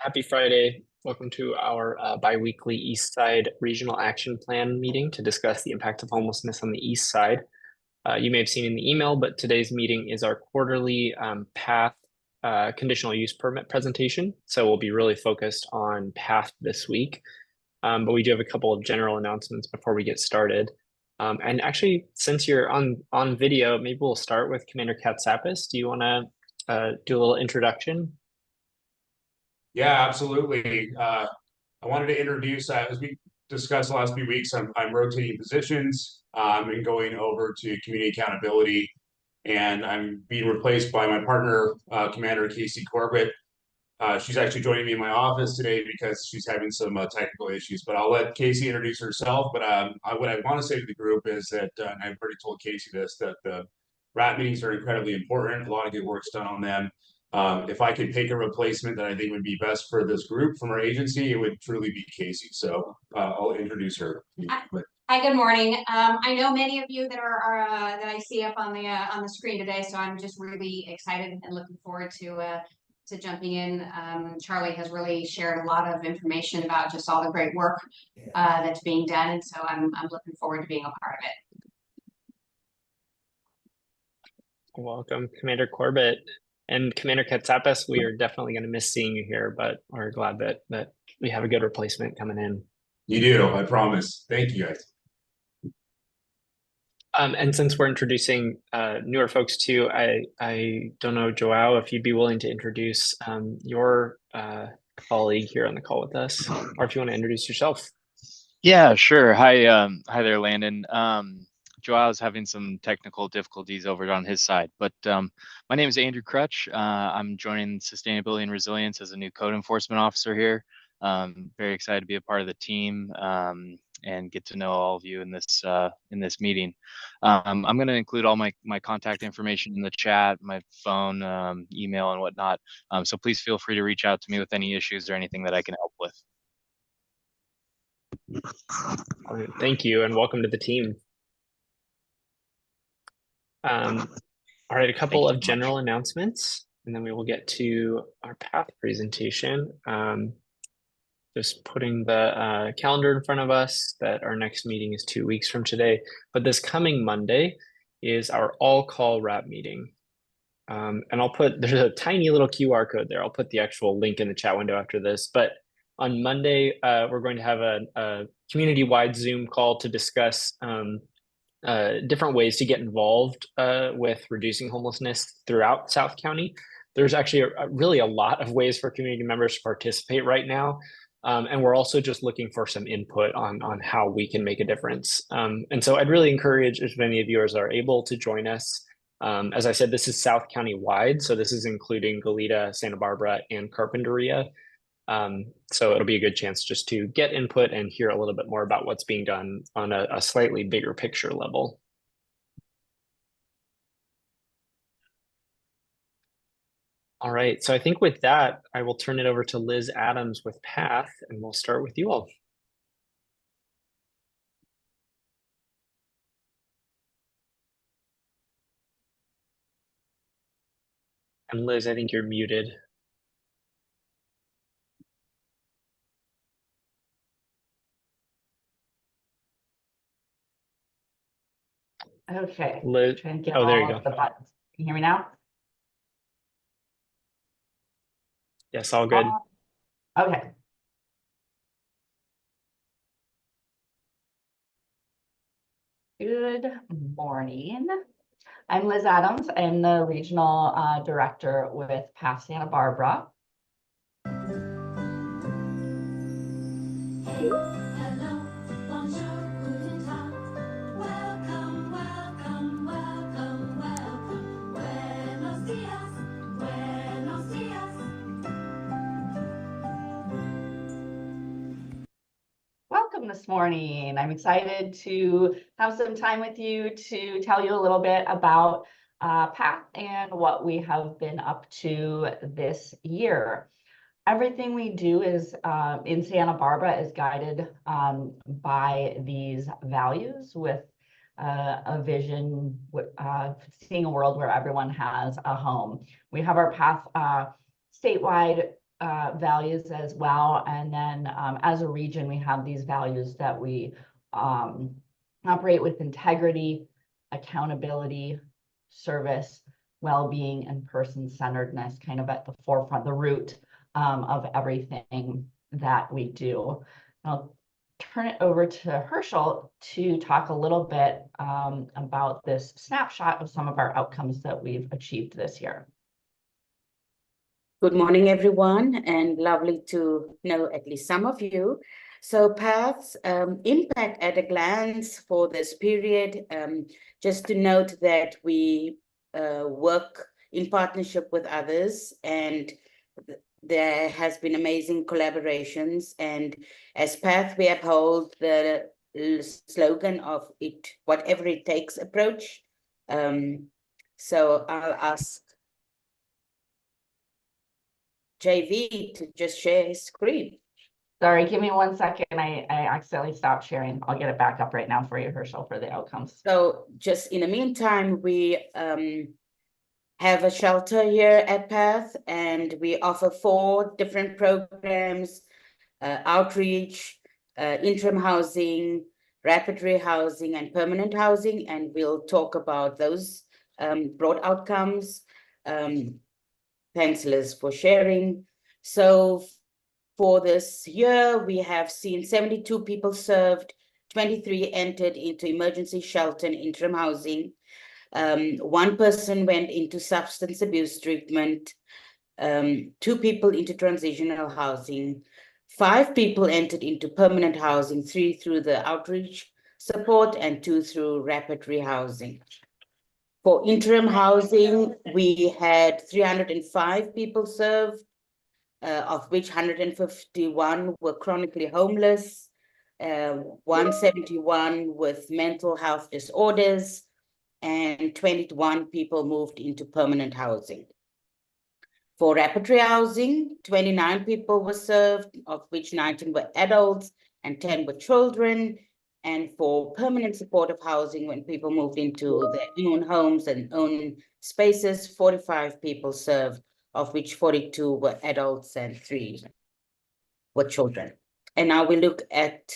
Happy Friday. Welcome to our bi-weekly Eastside Regional Action Plan meeting to discuss the impact of homelessness on the East Side. You may have seen in the email, but today's meeting is our quarterly PATH conditional use permit presentation. So we'll be really focused on PATH this week. But we do have a couple of general announcements before we get started. And actually, since you're on video, maybe we'll start with Commander Katsapis. Do you want to do a little introduction? Yeah, absolutely. I wanted to introduce, as we discussed the last few weeks, I'm rotating positions. And going over to community accountability, and I'm being replaced by my partner, Commander Casey Corbett. She's actually joining me in my office today because she's having some technical issues, but I'll let Casey introduce herself. But what I want to say to the group is that, and I've already told Casey this, that the RAT meetings are incredibly important. A lot of good work's done on them. If I could pick a replacement that I think would be best for this group from our agency, it would truly be Casey. So I'll introduce her. Hi, good morning. I know many of you that are that I see up on the screen today, so I'm just really excited and looking forward to jumping in. Charlie has really shared a lot of information about just all the great work that's being done, and so I'm looking forward to being a part of it. Welcome, Commander Corbett. And Commander Katsapis, we are definitely going to miss seeing you here, but we're glad that we have a good replacement coming in. You do, I promise. Thank you, guys. And since we're introducing newer folks too, I don't know, Joao, if you'd be willing to introduce your colleague here on the call with us, or if you want to introduce yourself. Yeah, sure. Hi there, Landon. Joao's having some technical difficulties over on his side, but my name is Andrew Crutch. I'm joining Sustainability and Resilience as a new code enforcement officer here. Very excited to be a part of the team and get to know all of you in this meeting. I'm going to include all my contact information in the chat, my phone, email, and whatnot. So please feel free to reach out to me with any issues or anything that I can help with. All right, thank you, and welcome to the team. All right, a couple of general announcements, and then we will get to our PATH presentation. Just putting the calendar in front of us that our next meeting is 2 weeks from today, but this coming Monday is our all-call RAP meeting. And there's a tiny little QR code there. I'll put the actual link in the chat window after this, but on Monday, we're going to have a community-wide Zoom call to discuss different ways to get involved with reducing homelessness throughout South County. There's actually really a lot of ways for community members to participate right now. And we're also just looking for some input on how we can make a difference. And so I'd really encourage if any of yours are able to join us. As I said, this is South County wide, so this is including Goleta, Santa Barbara, and Carpinteria. So it'll be a good chance just to get input and hear a little bit more about what's being done on a slightly bigger picture level. All right, so I think with that, I will turn it over to Liz Adams with PATH, and we'll start with you all. And Liz, I think you're muted. Okay. Liz, Try and get there you all go. of the buttons. Can you hear me now? Yes, all good. Okay. Good morning. I'm Liz Adams. I'm the regional director with PATH Santa Barbara. Welcome this morning. I'm excited to have some time with you to tell you a little bit about PATH and what we have been up to this year. Everything we do is in Santa Barbara is guided by these values with a vision, seeing a world where everyone has a home. We have our PATH statewide values as well. And then as a region, we have these values that we operate with: integrity, accountability, service, well-being, and person-centeredness, kind of at the forefront, the root of everything that we do. I'll turn it over to Herschel to talk a little bit about this snapshot of some of our outcomes that we've achieved this year. Good morning, everyone, and lovely to know at least some of you. So PATH's impact at a glance for this period, just to note that we work in partnership with others, and there has been amazing collaborations. And as PATH, we uphold the slogan of it, whatever it takes approach. So I'll ask JV to just share his screen. Sorry, give me 1 second. I accidentally stopped sharing. I'll get it back up right now for you, Herschel, for the outcomes. So just in the meantime, we have a shelter here at PATH, and we offer 4 different programs: outreach, interim housing, rapid rehousing, and permanent housing. And we'll talk about those broad outcomes. Thanks, Liz, for sharing. So for this year, we have seen 72 people served, 23 entered into emergency shelter and interim housing. 1 person went into substance abuse treatment, 2 people into transitional housing, 5 people entered into permanent housing, 3 through the outreach support, and 2 through rapid rehousing. For interim housing, we had 305 people served, of which 151 were chronically homeless, 171 with mental health disorders, and 21 people moved into permanent housing. For rapid rehousing, 29 people were served, of which 19 were adults and 10 were children. And for permanent supportive housing, when people moved into their own homes and own spaces, 45 people served, of which 42 were adults and 3 were children. And now we look at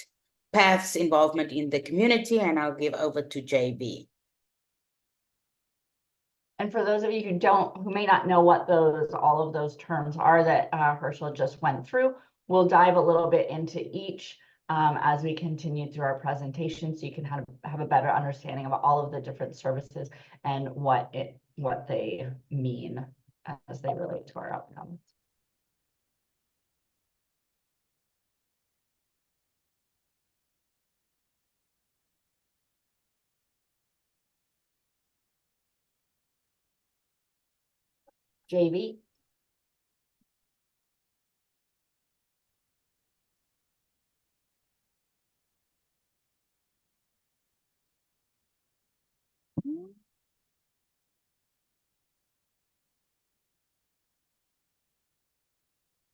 PATH's involvement in the community, and I'll give over to JB. And for those of you who may not know what all of those terms are that Herschel just went through, we'll dive a little bit into each as we continue through our presentation, so you can have a better understanding of all of the different services and what they mean as they relate to our outcomes. JV.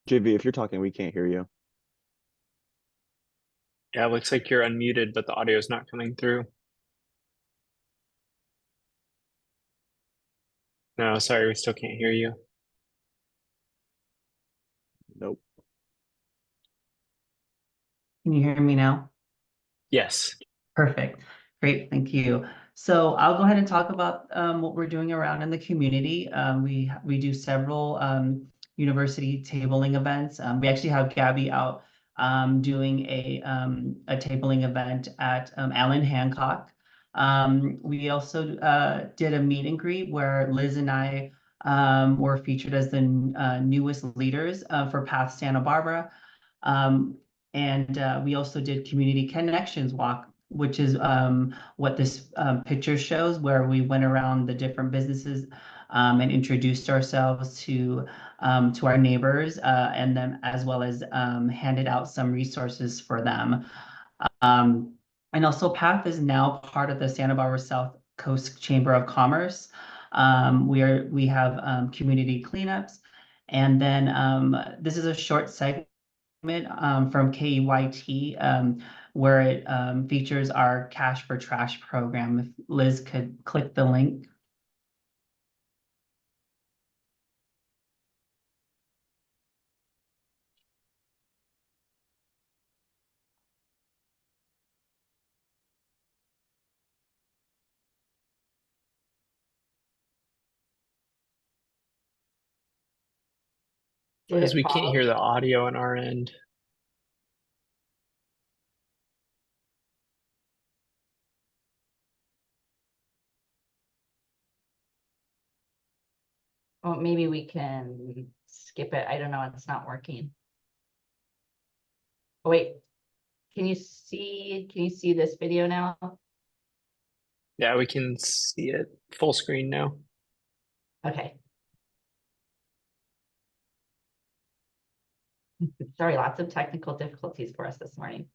JV, if you're talking, we can't hear you. Yeah, it looks like you're unmuted, but the audio is not coming through. No, sorry, we still can't hear you. Nope. Can you hear me now? Yes. Perfect. Great. Thank you. So I'll go ahead and talk about what we're doing around in the community. We do several university tabling events. We actually have Gabby out doing a tabling event at Allen Hancock. We also did a meet and greet where Liz and I were featured as the newest leaders for PATH Santa Barbara. And we also did Community Connections Walk, which is what this picture shows, where we went around the different businesses and introduced ourselves to our neighbors, and then as well as handed out some resources for them. And also PATH is now part of the Santa Barbara South Coast Chamber of Commerce. We have community cleanups, and then this is a short segment from KEYT, where it features our Cash for Trash program. If Liz could click the link. Did Because it we can't pause? hear the audio on our end. Well, maybe we can skip it. I don't know, it's not working. Oh, wait, can you see this video now? Yeah, we can see it full screen now. Okay. Sorry, lots of technical difficulties for us this morning.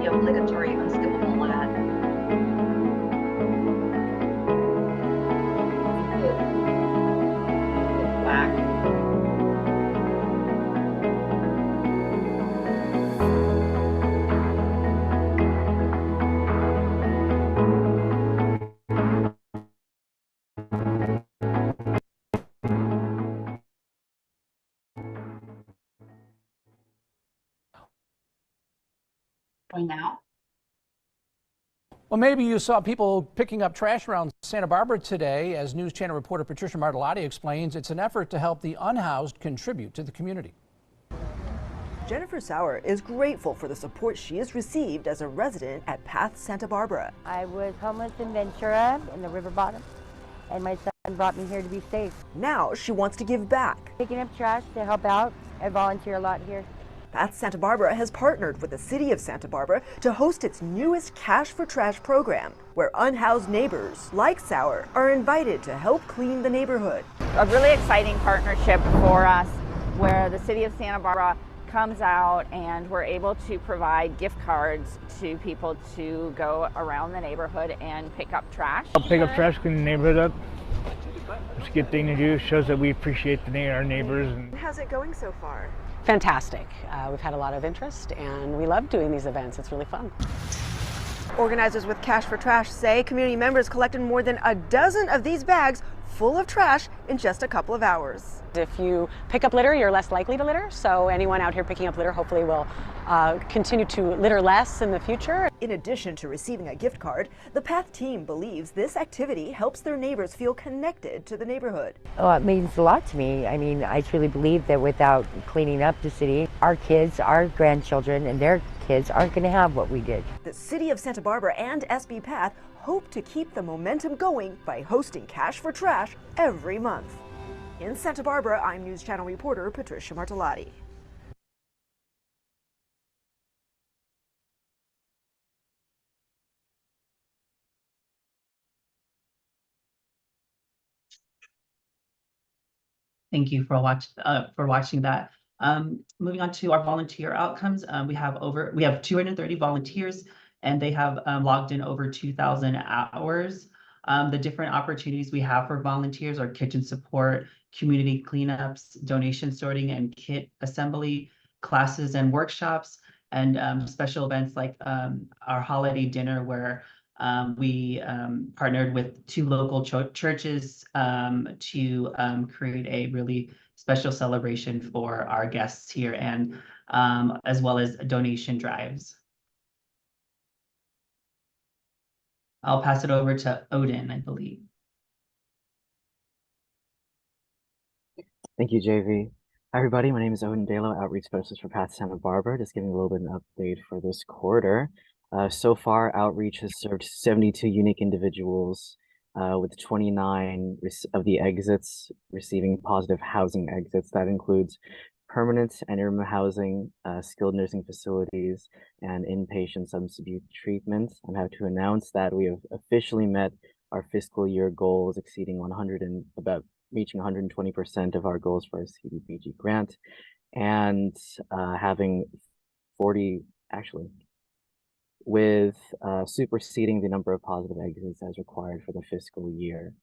The obligatory unskippable ad. Whack. Going now? Well, maybe you saw people picking up trash around Santa Barbara today. As News Channel reporter Patricia Martellotti explains, it's an effort to help the unhoused contribute to the community. Jennifer Sauer is grateful for the support she has received as a resident at Path Santa Barbara. I was homeless in Ventura in the river bottom, and my son brought me here to be safe. Now she wants to give back. Picking up trash to help out. I volunteer a lot here. Path Santa Barbara has partnered with the city of Santa Barbara to host its newest Cash for Trash program, where unhoused neighbors like Sauer are invited to help clean the neighborhood. A really exciting partnership for us where the city of Santa Barbara comes out and we're able to provide gift cards to people to go around the neighborhood and pick up trash. I'll pick up trash, clean the neighborhood up. It's a good thing to do. Shows that we appreciate our neighbors. How's it going so far? Fantastic. We've had a lot of interest and we love doing these events. It's really fun. Organizers with Cash for Trash say community members collected more than a dozen of these bags full of trash in just a couple of hours. If you pick up litter, you're less likely to litter. So anyone out here picking up litter hopefully will continue to litter less in the future. In addition to receiving a gift card, the PATH team believes this activity helps their neighbors feel connected to the neighborhood. Oh, it means a lot to me. I mean, I truly believe that without cleaning up the city, our kids, our grandchildren, and their kids aren't going to have what we did. The city of Santa Barbara and SB PATH hope to keep the momentum going by hosting Cash for Trash every month. In Santa Barbara, I'm News Channel reporter Patricia Martellotti. Thank you for watching that. Moving on to our volunteer outcomes, we have 230 volunteers, and they have logged in over 2,000 hours. The different opportunities we have for volunteers are kitchen support, community cleanups, donation sorting and kit assembly, classes and workshops, and special events like our holiday dinner where we partnered with two local churches to create a really special celebration for our guests here, and as well as donation drives. I'll pass it over to Odin, I believe. Thank you, JV. Hi, everybody. My name is Odin Dalo, Outreach Specialist for Path Santa Barbara. Just giving a little bit of an update for this quarter. So far, Outreach has served 72 unique individuals, with 29 of the exits receiving positive housing exits. That includes permanent and interim housing, skilled nursing facilities, and inpatient substance abuse treatment. I'm happy to announce that we have officially met our fiscal year goals, exceeding reaching 120% of our goals for our CDBG grant, and having 40, actually, with superseding the number of positive exits as required for the fiscal year.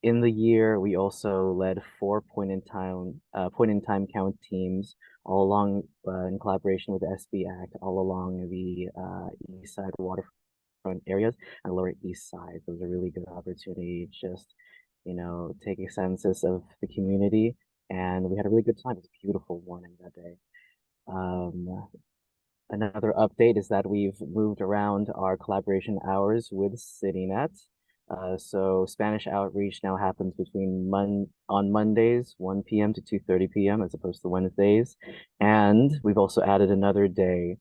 In the year, we also led 4 point-in-time count teams all along, in collaboration with the SB Act, all along the Eastside waterfront areas and Lower East Side. Those are really good opportunity to just, take a census of the community, and we had a really good time. It was a beautiful morning that day. Another update is that we've moved around our collaboration hours with CityNet. So Spanish outreach now happens between on Mondays, 1 p.m. to 2:30 p.m. as opposed to Wednesdays. And we've also added another day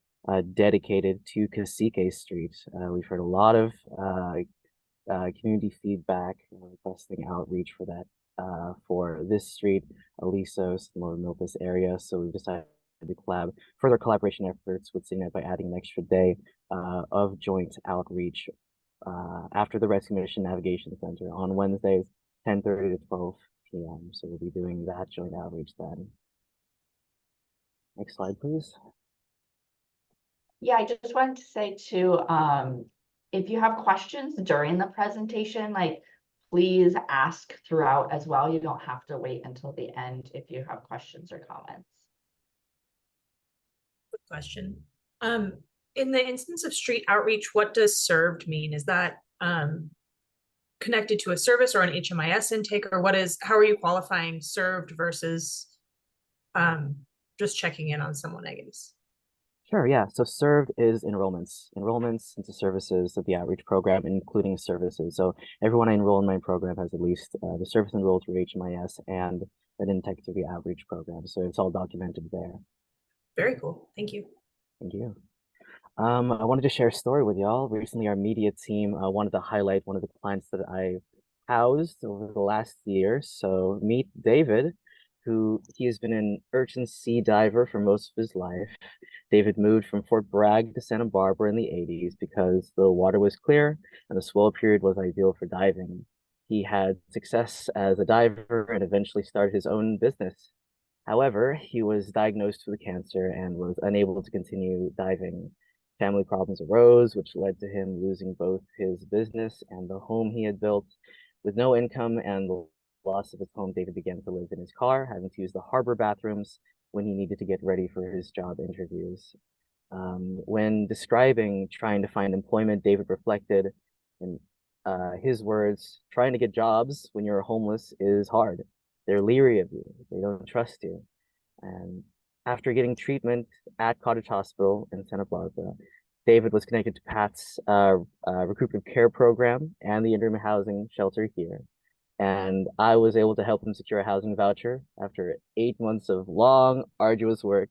dedicated to Cacique Street. We've heard a lot of community feedback requesting outreach for that for this street, Alisos, Lower Milpas area. So we've decided to further collaboration efforts with CityNet by adding an extra day of joint outreach after the Rescue Mission Navigation Center on Wednesdays, 10:30 to 12 p.m. So we'll be doing that joint outreach then. Next slide, please. Yeah, I just wanted to say too, if you have questions during the presentation, like please ask throughout as well. You don't have to wait until the end if you have questions or comments. Quick question. In the instance of street outreach, what does served mean? Is that connected to a service or an HMIS intake, or how are you qualifying served versus just checking in on someone, I guess? Sure, yeah. So served is enrollments into services of the outreach program, including services. So everyone I enroll in my program has at least the service enrolled through HMIS and an intake through the outreach program. So it's all documented there. Very cool. Thank you. Thank you. I wanted to share a story with y'all. Recently, our media team wanted to highlight one of the clients that I housed over the last year. So meet David, he has been an urchin sea diver for most of his life. David moved from Fort Bragg to Santa Barbara in the 80s because the water was clear and the swell period was ideal for diving. He had success as a diver and eventually started his own business. However, he was diagnosed with cancer and was unable to continue diving. Family problems arose, which led to him losing both his business and the home he had built. With no income and the loss of his home, David began to live in his car, having to use the harbor bathrooms when he needed to get ready for his job interviews. When describing trying to find employment, David reflected in his words, trying to get jobs when you're homeless is hard. They're leery of you. They don't trust you. And after getting treatment at Cottage Hospital in Santa Barbara, David was connected to Pat's recuperative care program and the interim housing shelter here. And I was able to help him secure a housing voucher after 8 months of long, arduous work.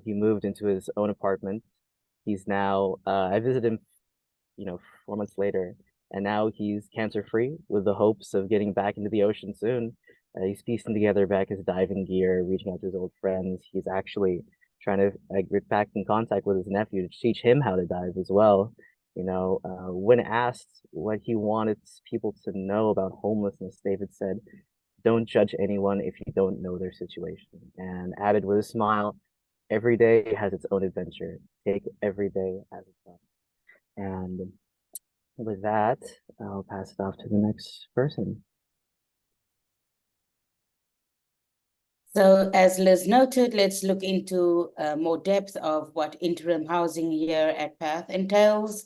He moved into his own apartment. He's now, I visited him, 4 months later, and now he's cancer-free with the hopes of getting back into the ocean soon. He's piecing together back his diving gear, reaching out to his old friends. He's actually trying to get back in contact with his nephew to teach him how to dive as well. When asked what he wanted people to know about homelessness, David said, "Don't judge anyone if you don't know their situation," and added with a smile, "Every day has its own adventure. Take every day as it comes." And with that, I'll pass it off to the next person. So as Liz noted, let's look into more depth of what interim housing here at PATH entails.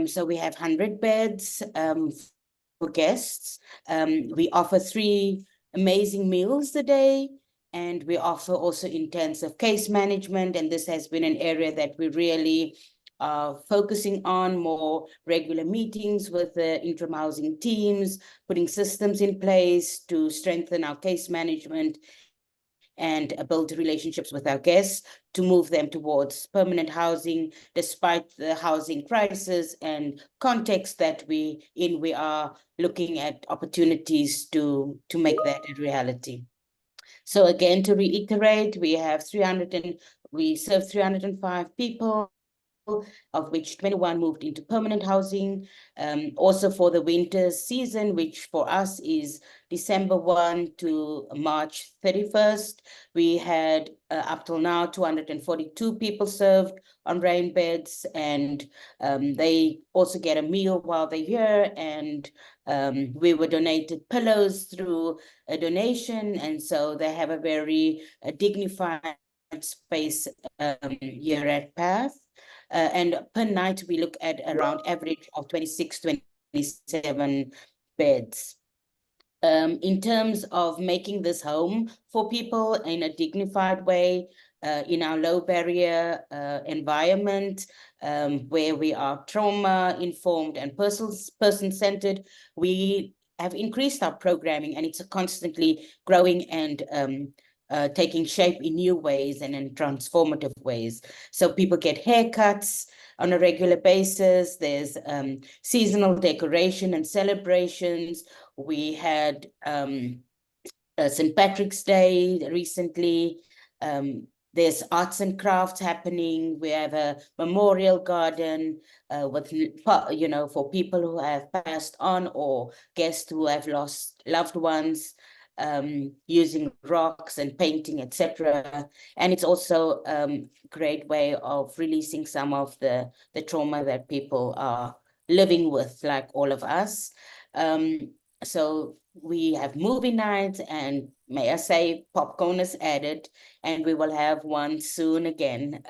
So we have 100 beds for guests. We offer 3 amazing meals a day, and we offer also intensive case management. And this has been an area that we really are focusing on, more regular meetings with the interim housing teams, putting systems in place to strengthen our case management and build relationships with our guests to move them towards permanent housing, despite the housing crisis and context that we are looking at opportunities to make that a reality. So again, to reiterate, we serve 305 people, of which 21 moved into permanent housing. Also for the winter season, which for us is December 1 to March 31st, we had up till now 242 people served on rain beds, and they also get a meal while they're here, and we were donated pillows through a donation, and so they have a very dignified space here at PATH. And per night, we look at around average of 26, 27 beds. In terms of making this home for people in a dignified way, in our low barrier environment, where we are trauma informed and person centered, we have increased our programming, and it's a constantly growing and taking shape in new ways and in transformative ways. So people get haircuts on a regular basis. There's seasonal decoration and celebrations. We had St. Patrick's Day recently. There's arts and crafts happening. We have a memorial garden with, for people who have passed on or guests who have lost loved ones, using rocks and painting, etc. And it's also a great way of releasing some of the trauma that people are living with, like all of us. So we have movie nights, and may I say, popcorn is added, and we will have one soon again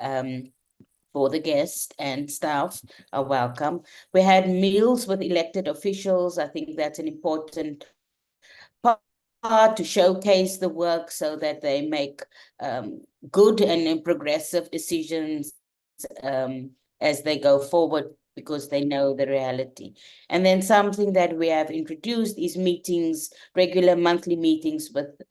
for the guests, and staff are welcome. We had meals with elected officials. I think that's an important part to showcase the work so that they make good and progressive decisions as they go forward, because they know the reality. And then something that we have introduced is meetings, regular monthly meetings with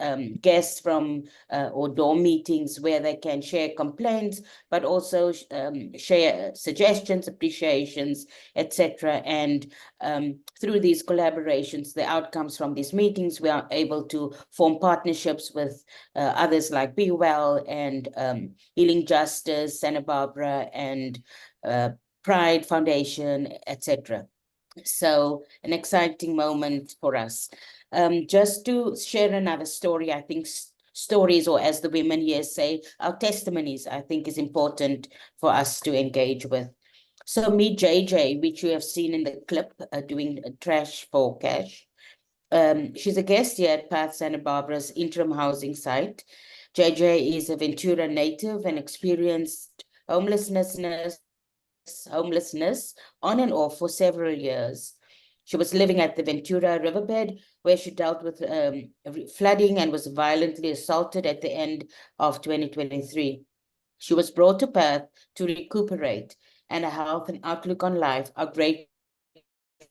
guests from or dorm meetings, where they can share complaints, but also share suggestions, appreciations, etc. And through these collaborations, the outcomes from these meetings, we are able to form partnerships with others like Be Well and Healing Justice, Santa Barbara, and Pride Foundation, etc. So an exciting moment for us. Just to share another story, I think stories, or as the women here say, our testimonies, I think is important for us to engage with. So meet JJ, which you have seen in the clip, doing trash for cash. She's a guest here at Path Santa Barbara's interim housing site. JJ is a Ventura native and experienced homelessness on and off for several years. She was living at the Ventura riverbed, where she dealt with flooding and was violently assaulted at the end of 2023. She was brought to Perth to recuperate, and her health and outlook on life are greatly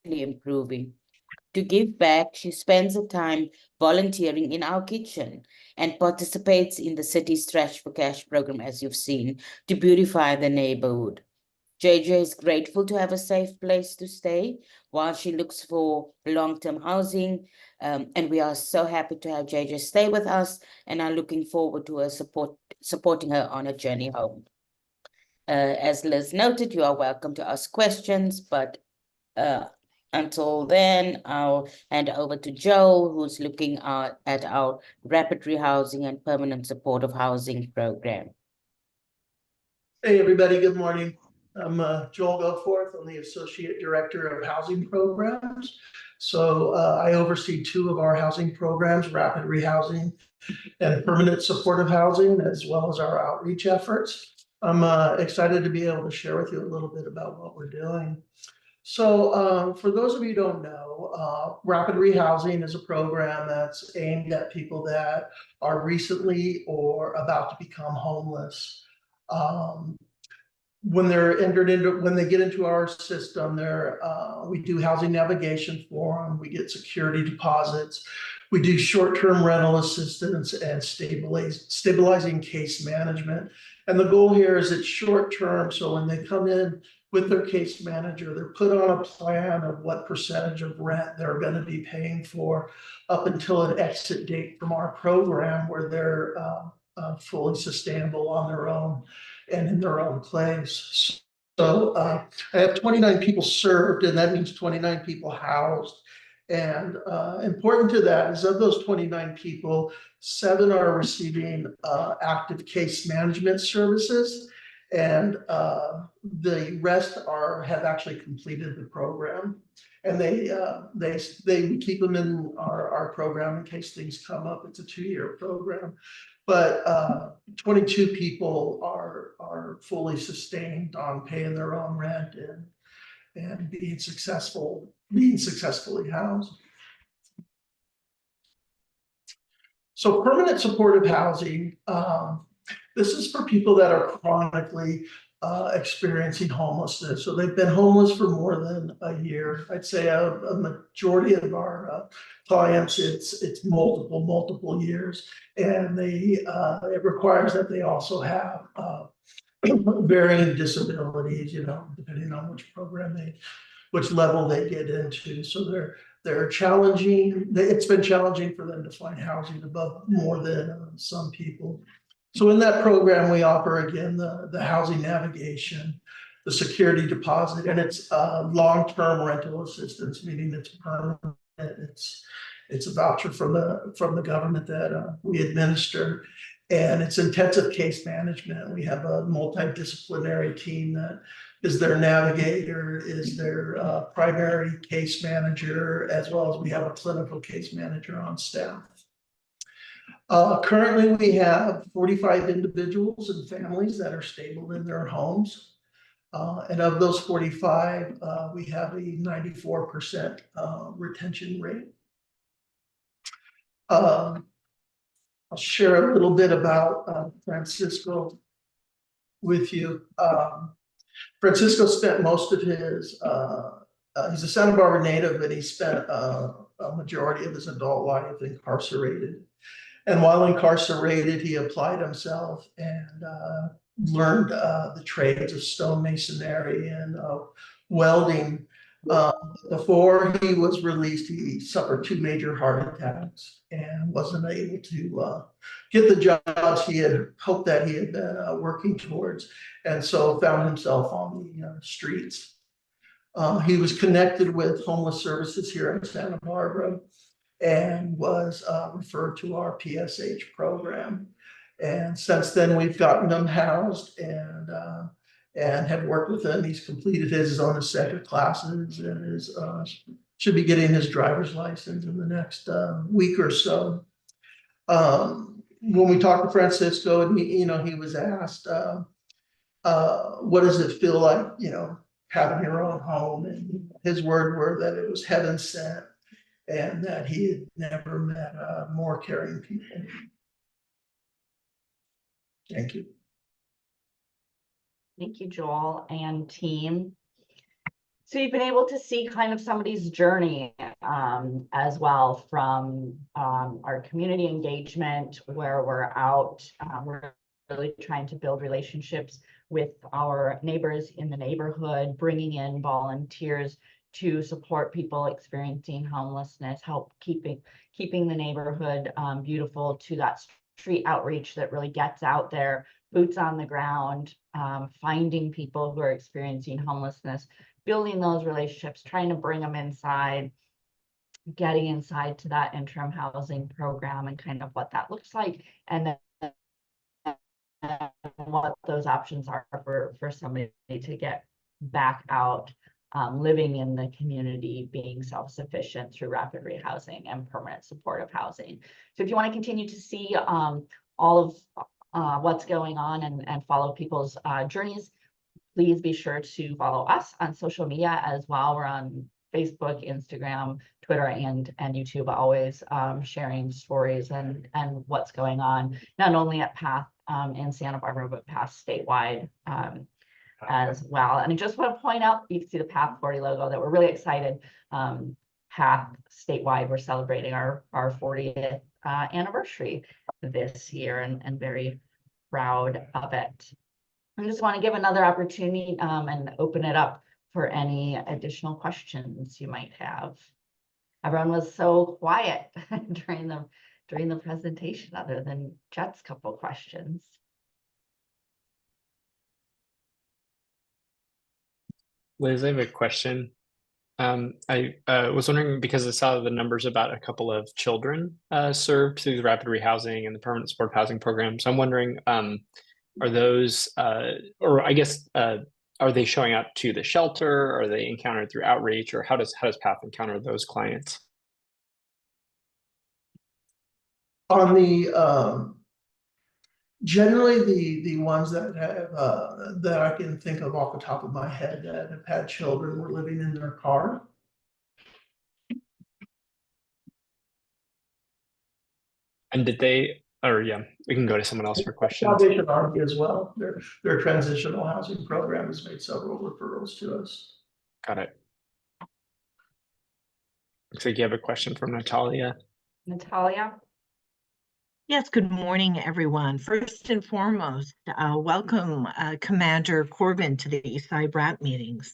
improving. To give back, she spends her time volunteering in our kitchen and participates in the city's Trash for Cash program, as you've seen, to beautify the neighborhood. JJ is grateful to have a safe place to stay while she looks for long-term housing. And we are so happy to have JJ stay with us, and are looking forward to her supporting her on her journey home. As Liz noted, you are welcome to ask questions, but until then, I'll hand over to Joel, who's looking at our rapid rehousing and permanent supportive housing program. Hey, everybody, good morning. I'm Joel Goforth. I'm the Associate Director of Housing Programs. So I oversee two of our housing programs, rapid rehousing and permanent supportive housing, as well as our outreach efforts. I'm excited to be able to share with you a little bit about what we're doing. So for those of you who don't know, rapid rehousing is a program that's aimed at people that are recently or about to become homeless. When they get into our system, we do housing navigation for them. We get security deposits. We do short-term rental assistance and stabilizing case management. And the goal here is it's short-term. So when they come in with their case manager, they're put on a plan of what percentage of rent they're going to be paying for up until an exit date from our program, where they're fully sustainable on their own and in their own place. So I have 29 people served, and that means 29 people housed. And important to that is, of those 29 people, 7 are receiving active case management services, and the rest have actually completed the program. And we keep them in our program in case things come up. It's a 2-year program. But 22 people are fully sustained on paying their own rent and being successfully housed. So permanent supportive housing, this is for people that are chronically experiencing homelessness. So they've been homeless for more than a year. I'd say a majority of our clients, it's multiple years, and it requires that they also have varying disabilities, depending on which level they get into. So they're challenging. It's been challenging for them to find housing above more than some people. So in that program, we offer again the housing navigation, the security deposit, and it's long-term rental assistance, meaning it's permanent. It's a voucher from the government that we administer, and it's intensive case management. We have a multidisciplinary team that is their navigator, is their primary case manager, as well as we have a clinical case manager on staff. Currently, we have 45 individuals and families that are stable in their homes. And of those 45, we have a 94% retention rate. I'll share a little bit about Francisco with you. Francisco spent most of his, he's a Santa Barbara native, but he spent a majority of his adult life incarcerated. And while incarcerated, he applied himself and learned the trades of stonemasonry and welding. Before he was released, he suffered 2 major heart attacks and wasn't able to get the jobs he had hoped that he had been working towards, and so found himself on the streets. He was connected with homeless services here in Santa Barbara and was referred to our PSH program. And since then, we've gotten him housed and have worked with him. He's completed his zona second classes and should be getting his driver's license in the next week or so. When we talked to Francisco, and he was asked, what does it feel like, having your own home? And his words were that it was heaven sent, and that he had never met more caring people. Thank you. Thank you, Joel and team. So you've been able to see kind of somebody's journey as well, from our community engagement, where we're out, we're really trying to build relationships with our neighbors in the neighborhood, bringing in volunteers to support people experiencing homelessness, help keeping the neighborhood beautiful, to that street outreach that really gets out there, boots on the ground, finding people who are experiencing homelessness, building those relationships, trying to bring them inside, getting inside to that interim housing program and kind of what that looks like, and then what those options are for somebody to get back out, living in the community, being self-sufficient through rapid rehousing and permanent supportive housing. So if you want to continue to see all of what's going on and follow people's journeys, please be sure to follow us on social media as well. We're on Facebook, Instagram, Twitter, and YouTube, always sharing stories and what's going on, not only at PATH in Santa Barbara, but PATH statewide as well. And I just want to point out, you can see the PATH 40 logo, that we're really excited. PATH statewide, we're celebrating our 40th anniversary this year, and very proud of it. I just want to give another opportunity and open it up for any additional questions you might have. Everyone was so quiet during the presentation, other than Jet's couple questions. Liz, I have a question. I was wondering, because I saw the numbers about a couple of children served through the rapid rehousing and the permanent support housing program. So I'm wondering, are those, or I guess, are they showing up to the shelter? Are they encountered through outreach, or how does PATH encounter those clients? On the generally the ones that have that I can think of off the top of my head that have had children were living in their car. And did they, or yeah, we can go to someone else for questions. Salvation Army as well. Their transitional housing program has made several referrals to us. Got it. Looks like you have a question from Natalia. Natalia? Yes, good morning, everyone. First and foremost, welcome Commander Corbin to the Eastside BRAT meetings.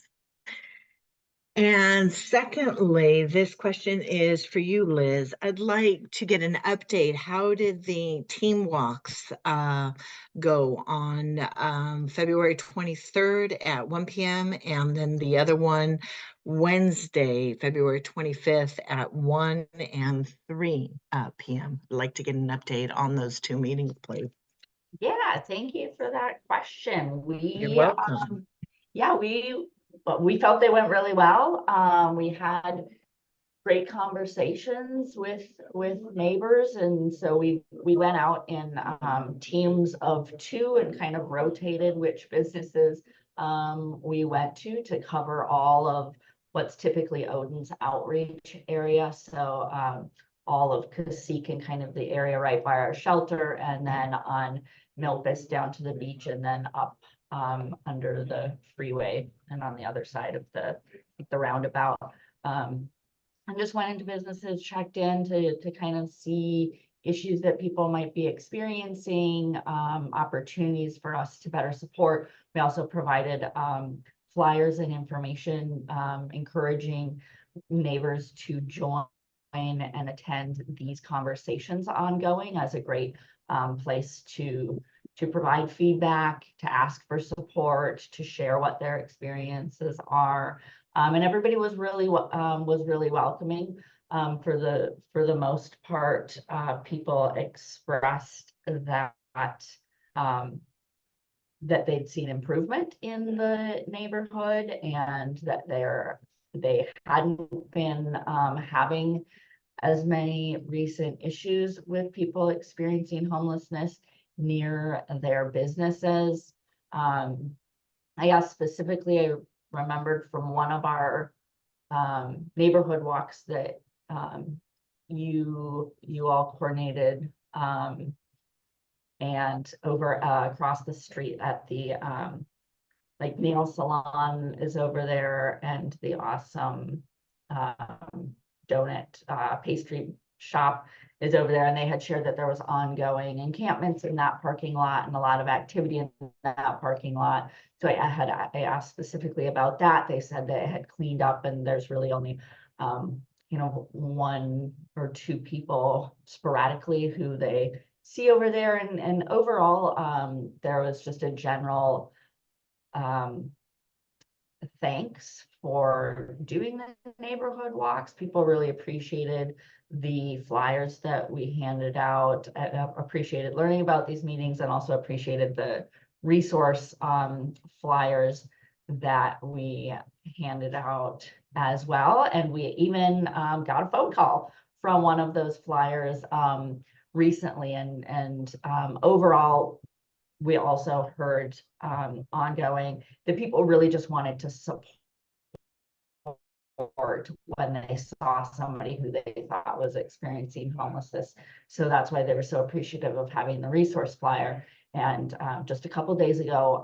And secondly, this question is for you, Liz. I'd like to get an update. How did the team walks go on February 23rd at 1 p.m. and then the other one Wednesday, February 25th at 1 and 3 p.m. I'd like to get an update on those two meetings, please. Yeah, thank you for that question. You're welcome. Yeah, we felt they went really well. We had great conversations with neighbors, and so we went out in teams of 2 and kind of rotated which businesses we went to cover all of what's typically Odin's outreach area. So all of Cacique and kind of the area right by our shelter, and then on Milpas down to the beach, and then up under the freeway and on the other side of the roundabout. I just went into businesses, checked in to kind of see issues that people might be experiencing, opportunities for us to better support. We also provided flyers and information encouraging neighbors to join and attend these conversations ongoing as a great place to provide feedback, to ask for support, to share what their experiences are. And everybody was really welcoming. For the most part, people expressed that that they'd seen improvement in the neighborhood, and that they hadn't been having as many recent issues with people experiencing homelessness near their businesses. I asked specifically, I remembered from one of our neighborhood walks that you all coordinated, and over across the street at the like nail salon is over there, and the awesome donut pastry shop is over there, and they had shared that there was ongoing encampments in that parking lot and a lot of activity in that parking lot. So I asked specifically about that. They said that it had cleaned up, and there's really only you know, 1 or 2 people sporadically who they see over there, and overall there was just a general thanks for doing the neighborhood walks. People really appreciated the flyers that we handed out, appreciated learning about these meetings, and also appreciated the resource flyers that we handed out as well. And we even got a phone call from one of those flyers recently, and overall we also heard ongoing that people really just wanted to support when they saw somebody who they thought was experiencing homelessness. So that's why they were so appreciative of having the resource flyer. And just a couple days ago,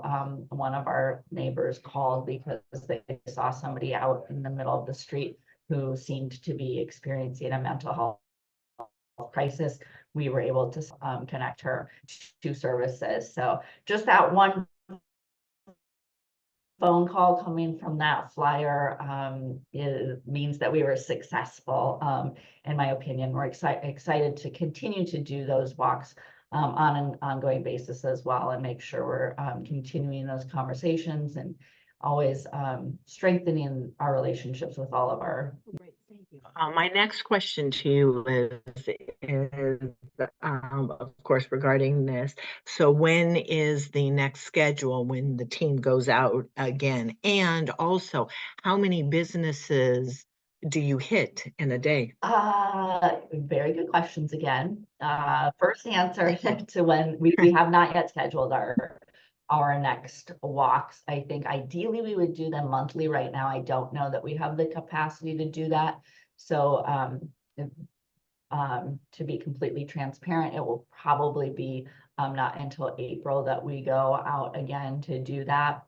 one of our neighbors called because they saw somebody out in the middle of the street who seemed to be experiencing a mental health crisis. We were able to connect her to services. So just that one phone call coming from that flyer means that we were successful. In my opinion, we're excited to continue to do those walks on an ongoing basis as well, and make sure we're continuing those conversations and always strengthening our relationships with all of our. My next question to you is of course, regarding this. So when is the next schedule when the team goes out again? And also, how many businesses do you hit in a day? Very good questions again. First answer to when we have not yet scheduled our next walks. I think ideally we would do them monthly. Right now, I don't know that we have the capacity to do that. So To be completely transparent, it will probably be not until April that we go out again to do that.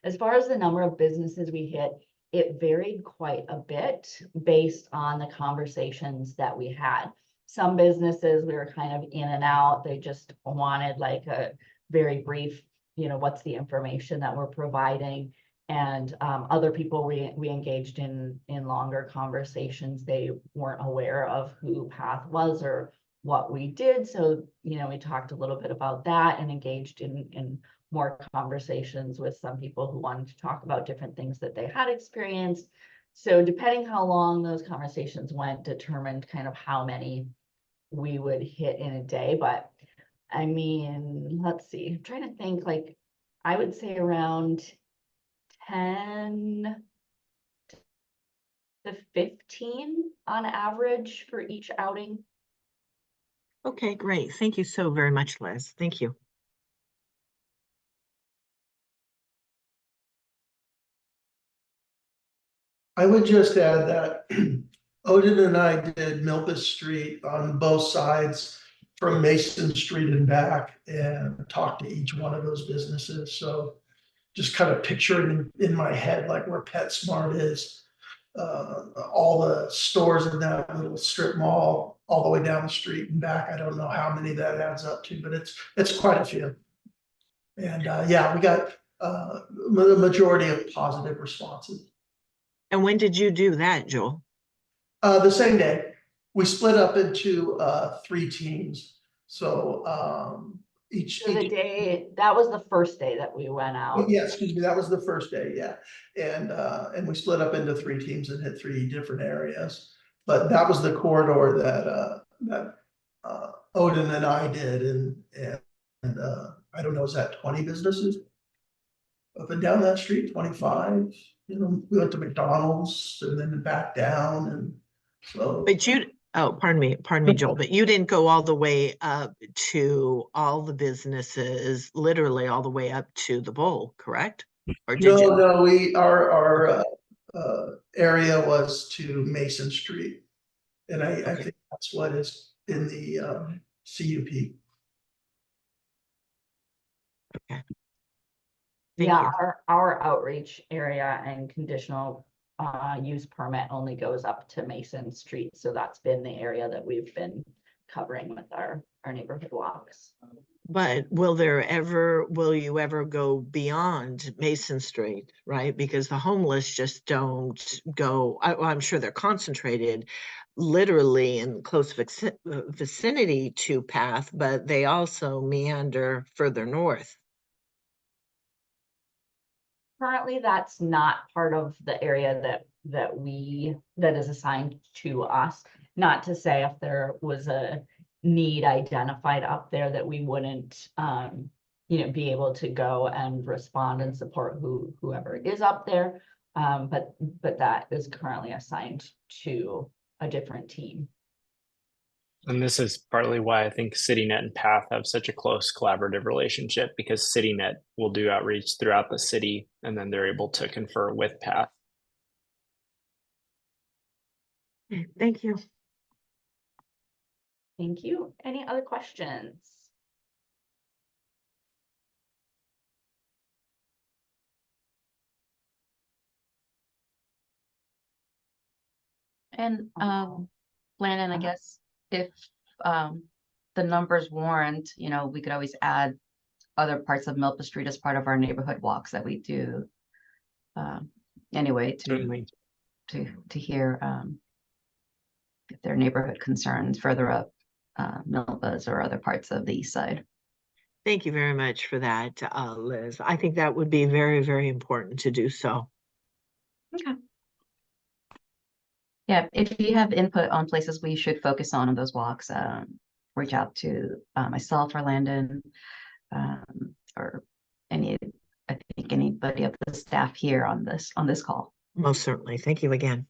As far as the number of businesses we hit, it varied quite a bit based on the conversations that we had. Some businesses we were kind of in and out. They just wanted like a very brief, what's the information that we're providing. And other people we engaged in longer conversations. They weren't aware of who PATH was or what we did. So, we talked a little bit about that and engaged in more conversations with some people who wanted to talk about different things that they had experienced. So depending how long those conversations went determined kind of how many we would hit in a day. But I mean, let's see, I'm trying to think, like, I would say around 10 to 15 on average for each outing. Okay, great. Thank you so very much, Liz. Thank you. I would just add that Odin and I did Milpas Street on both sides from Mason Street and back and talked to each one of those businesses. So just kind of picturing in my head, like where PetSmart is, all the stores in that little strip mall, all the way down the street and back. I don't know how many that adds up to, but it's quite a few. And yeah, we got the majority of positive responses. And when did you do that, Joel? The same day. We split up into 3 teams. So The day, that was the first day that we went out. Yeah, excuse me, that was the first day, yeah. And we split up into 3 teams and hit 3 different areas. But that was the corridor that Odin and I did, and I don't know, is that 20 businesses? Up and down that street, 25, we went to McDonald's and then back down, and so. But pardon me, Joel, but you didn't go all the way up to all the businesses, literally all the way up to the bowl, correct? Or did you? No, our area was to Mason Street. And I think that's what is in the CUP. Okay. Yeah, our outreach area and conditional use permit only goes up to Mason Street. So that's been the area that we've been covering with our neighborhood walks. But will you ever go beyond Mason Street, right? Because the homeless just don't go, I'm sure they're concentrated literally in close vicinity to PATH, but they also meander further north. Currently, that's not part of the area that is assigned to us. Not to say if there was a need identified up there that we wouldn't be able to go and respond and support whoever is up there. But that is currently assigned to a different team. And this is partly why I think CityNet and PATH have such a close collaborative relationship, because CityNet will do outreach throughout the city and then they're able to confer with PATH. Thank you. Thank you. Any other questions? And Landon, I guess if the numbers warrant, we could always add other parts of Milpa Street as part of our neighborhood walks that we do. Anyway, to hear if there are neighborhood concerns further up Milpa's or other parts of the east side. Thank you very much for that, Liz. I think that would be very, very important to do so. Okay. Yeah, if you have input on places we should focus on those walks, reach out to myself or Landon, or I think anybody of the staff here on this call. Most certainly. Thank you again.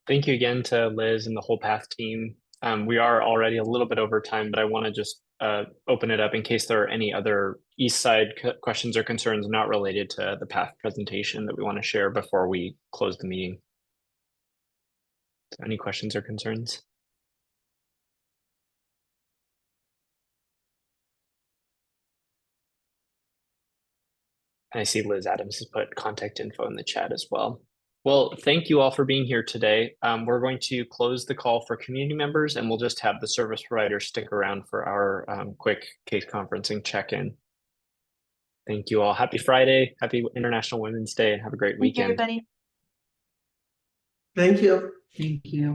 Thank you again to Liz and the whole PATH team. We are already a little bit over time, but I want to just open it up in case there are any other East Side questions or concerns not related to the PATH presentation that we want to share before we close the meeting. Any questions or concerns? I see Liz Adams has put contact info in the chat as well. Well, thank you all for being here today. We're going to close the call for community members, and we'll just have the service providers stick around for our quick case conferencing check-in. Thank you all. Happy Friday. Happy International Women's Day, and have a great Thank you, weekend. everybody. Thank you. Thank you.